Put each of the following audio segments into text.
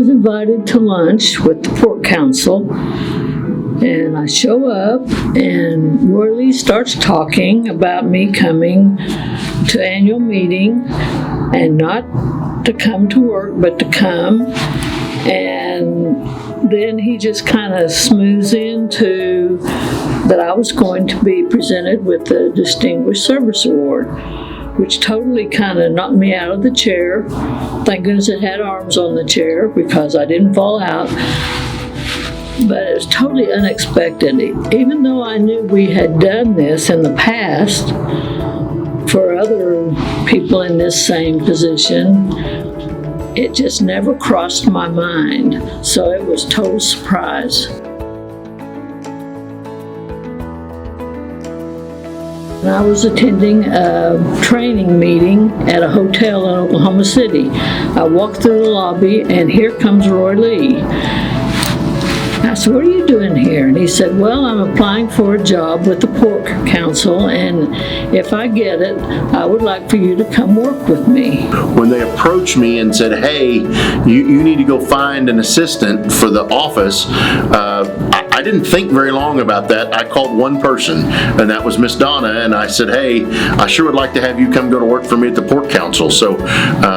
was invited to lunch with the Pork Council, and I show up, and Roy Lee starts talking about me coming to annual meeting, and not to come to work, but to come. And then he just kind of smooths into that I was going to be presented with the Distinguished Service Award, which totally kind of knocked me out of the chair. Thank goodness it had arms on the chair because I didn't fall out. But it was totally unexpected. Even though I knew we had done this in the past for other people in this same position, it just never crossed my mind. So it was a total surprise. I was attending a training meeting at a hotel in Oklahoma City. I walked through the lobby, and here comes Roy Lee. I said, "What are you doing here?" And he said, "Well, I'm applying for a job with the Pork Council, and if I get it, I would like for you to come work with me." When they approached me and said, "Hey, you need to go find an assistant for the office," I didn't think very long about that. I called one person, and that was Miss Donna, and I said, "Hey, I sure would like to have you come go to work for me at the Pork Council." So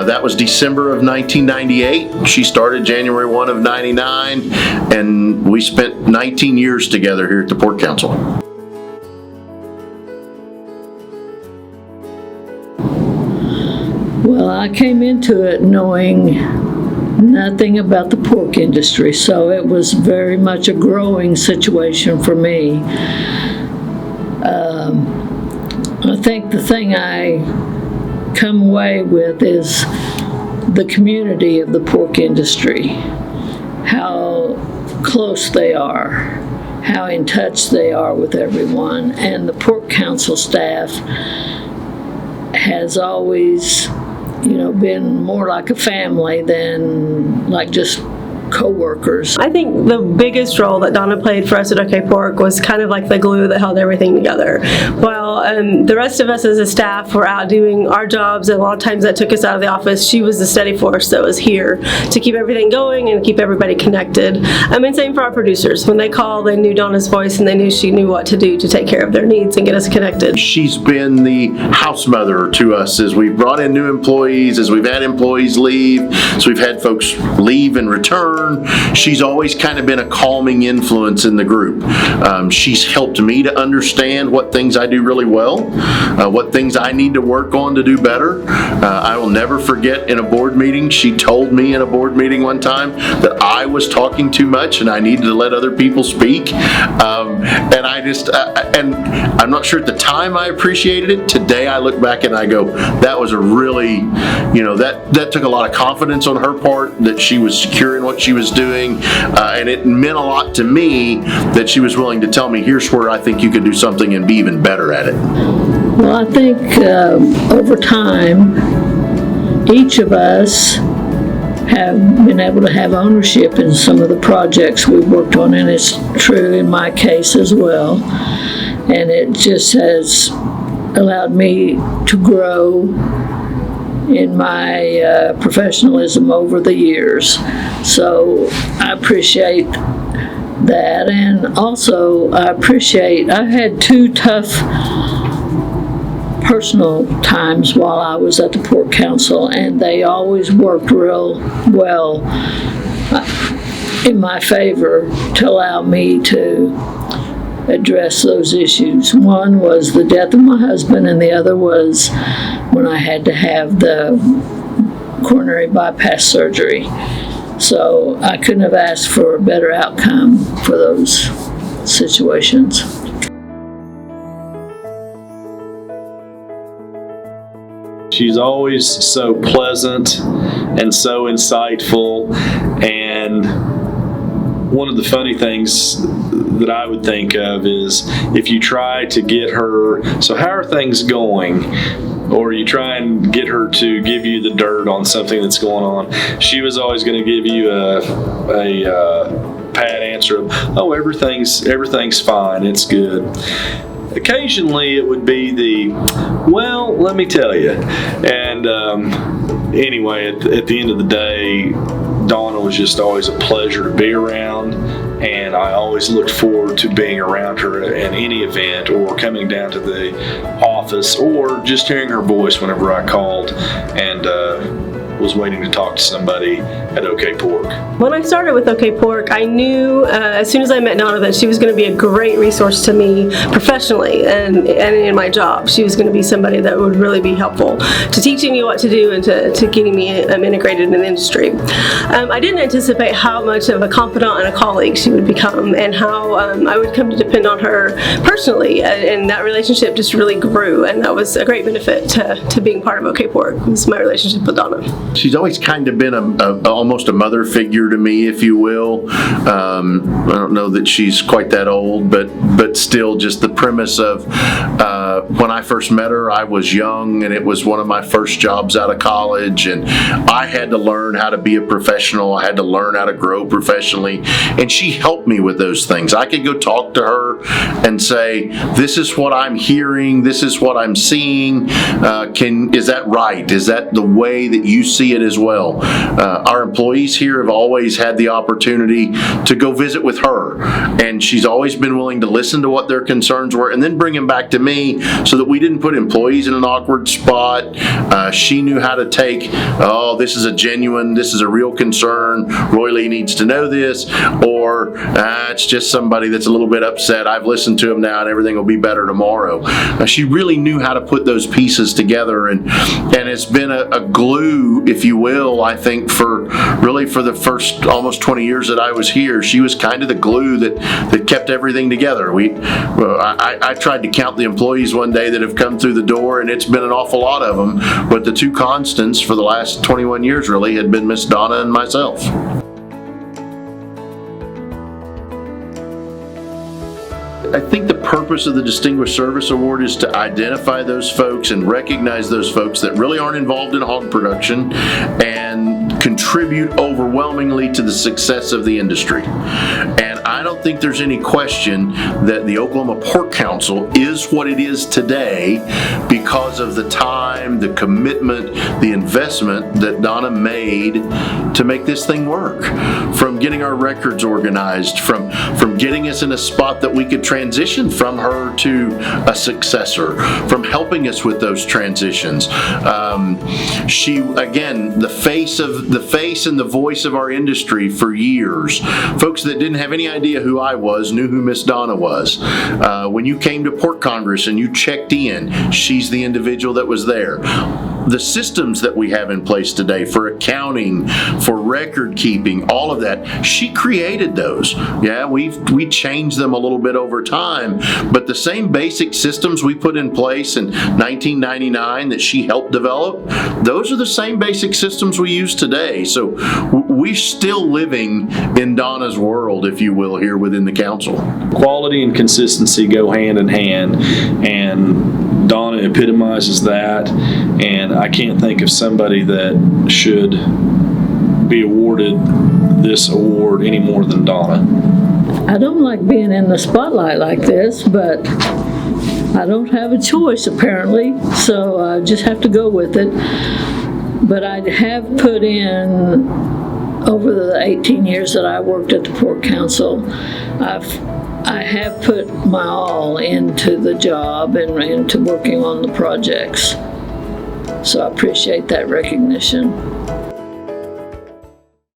that was December of 1998. She started January 1 of 99, and we spent 19 years together here at the Pork Council. Well, I came into it knowing nothing about the pork industry, so it was very much a growing situation for me. I think the thing I come away with is the community of the pork industry, how close they are, how in touch they are with everyone, and the Pork Council staff has always, been more like a family than like just co-workers. I think the biggest role that Donna played for us at okPORK was kind of like the glue that held everything together. While the rest of us as a staff were out doing our jobs, and a lot of times that took us out of the office, she was the steady force that was here to keep everything going and keep everybody connected. And same for our producers. When they called, they knew Donna's voice, and they knew she knew what to do to take care of their needs and get us connected. She's been the house mother to us as we've brought in new employees, as we've had employees leave, so we've had folks leave and return. She's always kind of been a calming influence in the group. She's helped me to understand what things I do really well, what things I need to work on to do better. I will never forget in a board meeting, she told me in a board meeting one time that I was talking too much and I needed to let other people speak. And I just, and I'm not sure at the time I appreciated it. Today I look back and I go, that was a really, that took a lot of confidence on her part, that she was secure in what she was doing, and it meant a lot to me that she was willing to tell me, here's where I think you could do something and be even better at it. Well, I think over time, each of us have been able to have ownership in some of the projects we've worked on, and it's true in my case as well. And it just has allowed me to grow in my professionalism over the years. So I appreciate that, and also I've had two tough personal times while I was at the Pork Council, and they always worked real well in my favor to allow me to address those issues. One was the death of my husband, and the other was when I had to have the coronary bypass surgery. So I couldn't have asked for a better outcome for those situations. She's always so pleasant and so insightful, and one of the funny things that I would think of is if you try to get her, so how are things going? Or you try and get her to give you the dirt on something that's going on, she was always going to give you a pat answer of, oh, everything's fine, it's good. Occasionally it would be the, well, let me tell you. And anyway, at the end of the day, Donna was just always a pleasure to be around, and I always looked forward to being around her at any event or coming down to the office or just hearing her voice whenever I called and was waiting to talk to somebody at okPORK. When I started with okPORK, I knew as soon as I met Donna that she was going to be a great resource to me professionally and in my job. She was going to be somebody that would really be helpful to teaching me what to do and to getting me integrated in the industry. I didn't anticipate how much of a confidant and a colleague she would become, and how I would come to depend on her personally, and that relationship just really grew, and that was a great benefit to being part of okPORK, was my relationship with Donna. She's always kind of been almost a mother figure to me, if you will. I don't know that she's quite that old, but still, just the premise of when I first met her, I was young, and it was one of my first jobs out of college, and I had to learn how to be a professional. I had to learn how to grow professionally, and she helped me with those things. I could go talk to her and say, "This is what I'm hearing. This is what I'm seeing. Is that right? Is that the way that you see it as well?" Our employees here have always had the opportunity to go visit with her, and she's always been willing to listen to what their concerns were and then bring them back to me, so that we didn't put employees in an awkward spot. She knew how to take, this is a real concern, Roy Lee needs to know this, or it's just somebody that's a little bit upset, I've listened to him now and everything will be better tomorrow. She really knew how to put those pieces together, and it's been a glue, if you will, I think for the first almost 20 years that I was here. She was kind of the glue that kept everything together. I tried to count the employees one day that have come through the door, and it's been an awful lot of them, but the two constants for the last 21 years really had been Miss Donna and myself. I think the purpose of the Distinguished Service Award is to identify those folks and recognize those folks that really aren't involved in hog production and contribute overwhelmingly to the success of the industry. And I don't think there's any question that the Oklahoma Pork Council is what it is today because of the time, the commitment, the investment that Donna made to make this thing work. From getting our records organized, from getting us in a spot that we could transition from her to a successor, from helping us with those transitions. She, again, the face and the voice of our industry for years. Folks that didn't have any idea who I was knew who Miss Donna was. When you came to Pork Congress and you checked in, she's the individual that was there. The systems that we have in place today for accounting, for record keeping, all of that, she created those. Yeah, we changed them a little bit over time, but the same basic systems we put in place in 1999 that she helped develop, those are the same basic systems we use today. So we're still living in Donna's world, if you will, here within the council. Quality and consistency go hand in hand, and Donna epitomizes that, and I can't think of somebody that should be awarded this award any more than Donna. I don't like being in the spotlight like this, but I don't have a choice apparently, so I just have to go with it. But I have put in, over the 18 years that I worked at the Pork Council, I have put my all into the job and into working on the projects. So I appreciate that recognition.